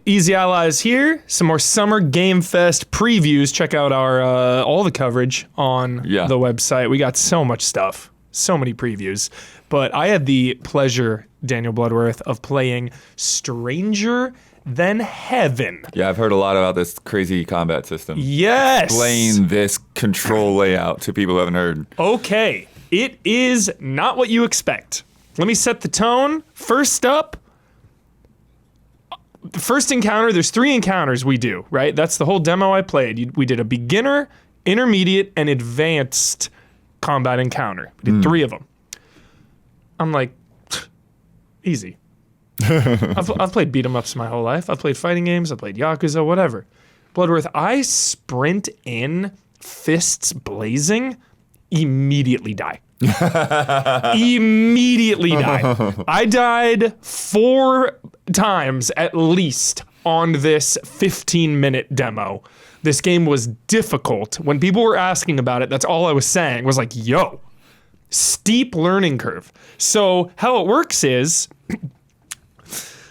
Easy Allies here. Some more Summer Game Fest previews. Check out our all the coverage on the website. We got so much stuff, so many previews. But I had the pleasure, Daniel Bloodworth, of playing Stranger Than Heaven. Yeah, I've heard a lot about this crazy combat system. Yes. Explain this control layout to people who haven't heard. Okay, it is not what you expect. Let me set the tone. First up, the first encounter, there's 3 encounters we do, right? That's the whole demo I played. We did a beginner, intermediate, and advanced combat encounter. We did 3 of them. I'm like, easy. I've played beat 'em ups my whole life. I've played fighting games. I've played Yakuza, whatever. Bloodworth, I sprint in, fists blazing, immediately die. Immediately die. I died 4 times at least on this 15-minute demo. This game was difficult. When people were asking about it, that's all I was saying was like, yo, steep learning curve. So how it works is,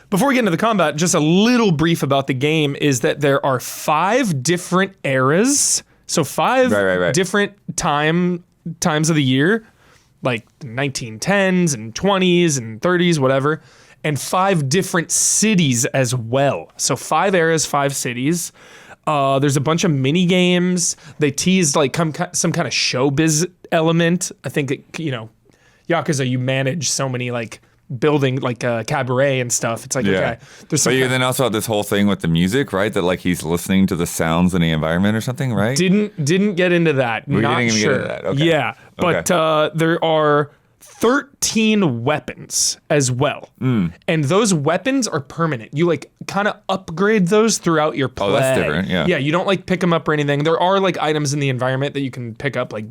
before we get into the combat, just a little brief about the game is that there are 5 different eras. So 5 different times of the year, like 1910s and 20s and 30s, whatever, and 5 different cities as well. So 5 eras, 5 cities. There's a bunch of mini games. They teased like some kind of showbiz element. I think, Yakuza, you manage so many like building like a cabaret and stuff. It's like, okay, there's some. But you then also have this whole thing with the music, right? That like he's listening to the sounds in the environment or something, right? Didn't get into that. We Not didn't even sure. get into that. Okay. Yeah, but there are 13 weapons as well. And those weapons are permanent. You like kind of upgrade those throughout your play. Oh, that's different, yeah. Yeah, you don't like pick them up or anything. There are like items in the environment that you can pick up like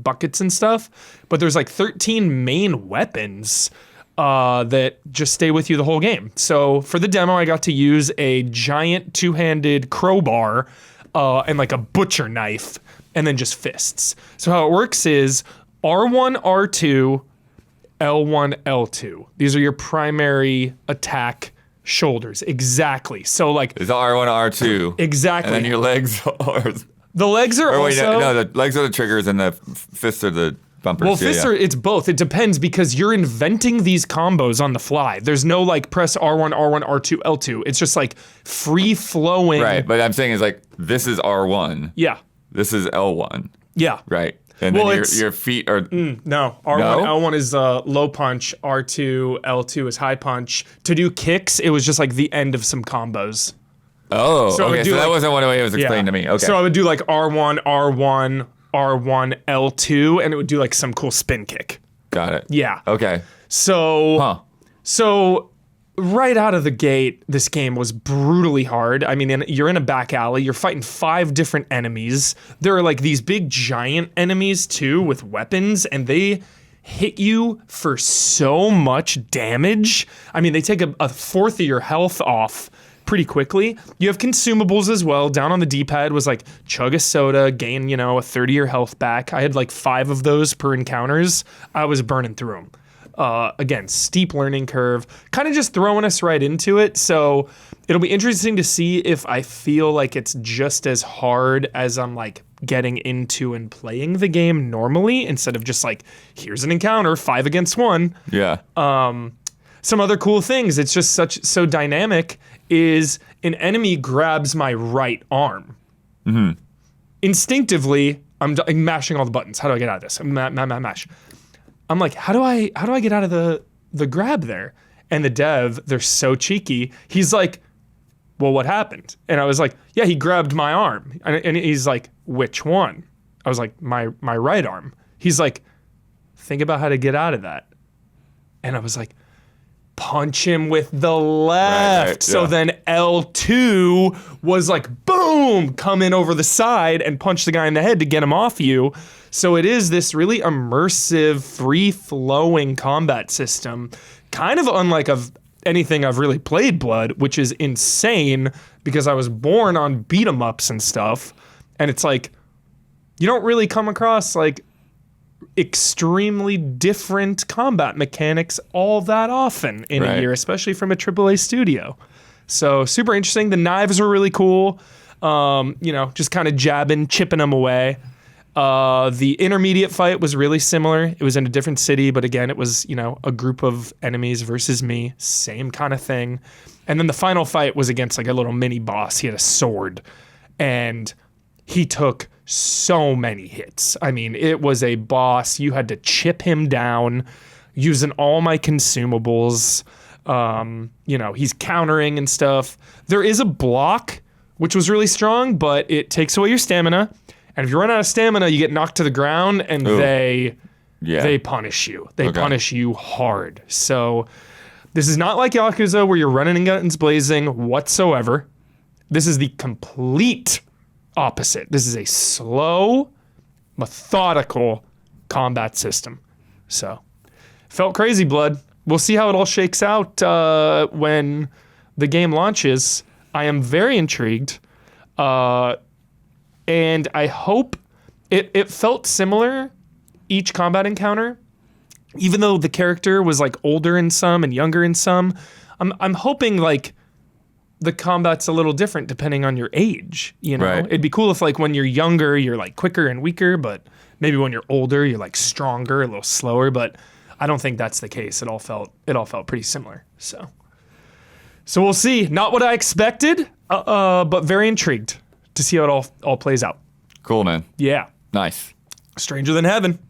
buckets and stuff, but there's like 13 main weapons that just stay with you the whole game. So for the demo, I got to use a giant 2-handed crowbar and like a butcher knife and then just fists. So how it works is R1, R2, L1, L2. These are your primary attack shoulders. Exactly. So like it's R1, R2. Exactly. And then your legs are. The legs are also. No, the legs are the triggers and the fists are the bumpers. Well, fists are, it's both. It depends because you're inventing these combos on the fly. There's no like press R1, R1, R2, L2. It's just like free flowing. Right, but I'm saying is like this is R1. Yeah. This is L1. Yeah. Right. And then your feet are... No. R1, L1 is low punch. R2, L2 is high punch. To do kicks, it was just like the end of some combos. Oh, okay. So that wasn't what it was explained to me. Okay. So I would do like R1, R1, R1, L2, and it would do like some cool spin kick. Got it. Yeah. Okay. So right out of the gate, this game was brutally hard. I mean, you're in a back alley. You're fighting 5 different enemies. There are like these big giant enemies too with weapons, and they hit you for so much damage. I mean, they take a fourth of your health off pretty quickly. You have consumables as well. Down on the D-pad was like chug a soda, gain, a third of your health back. I had like 5 of those per encounters. I was burning through them. Again, steep learning curve, kind of just throwing us right into it. So it'll be interesting to see if I feel like it's just as hard as I'm like getting into and playing the game normally instead of just like, here's an encounter, 5 against 1. Yeah. Some other cool things, it's just so dynamic, is an enemy grabs my right arm. Mm-hmm. Instinctively, I'm mashing all the buttons. How do I get out of this? Mash. I'm like, how do I get out of the grab there? And the dev, they're so cheeky. He's like, well, what happened? And I was like, yeah, he grabbed my arm. And he's like, which one? I was like, my right arm. He's like, think about how to get out of that. And I was like, punch him with the left. Right, so then L2 was like, boom, come in over the side and punch the guy in the head to get him off you. So it is this really immersive, free-flowing combat system, kind of unlike anything I've really played Blood, which is insane because I was born on beat 'em ups and stuff. And it's like, you don't really come across like extremely different combat mechanics all that often in a year, especially from a AAA studio. So super interesting. The knives were really cool. Just kind of jabbing, chipping them away. The intermediate fight was really similar. It was in a different city, but again, it was, a group of enemies versus me. Same kind of thing. And then the final fight was against like a little mini boss. He had a sword and he took so many hits. I mean, it was a boss. You had to chip him down using all my consumables. He's countering and stuff. There is a block, which was really strong, but it takes away your stamina. And if you run out of stamina, you get knocked to the ground and they punish you. They punish you hard. So this is not like Yakuza where you're running and guns blazing whatsoever. This is the complete opposite. This is a slow, methodical combat system. So felt crazy, blood. We'll see how it all shakes out when the game launches. I am very intrigued. And I hope it felt similar, each combat encounter, even though the character was like older in some and younger in some. I'm hoping like the combat's a little different depending on your age, Right. It'd be cool if like when you're younger, you're like quicker and weaker, but maybe when you're older, you're like stronger, a little slower, but I don't think that's the case. It all felt pretty similar. So we'll see. Not what I expected, but very intrigued to see how it all plays out. Cool, man. Yeah. Nice. Stranger than heaven.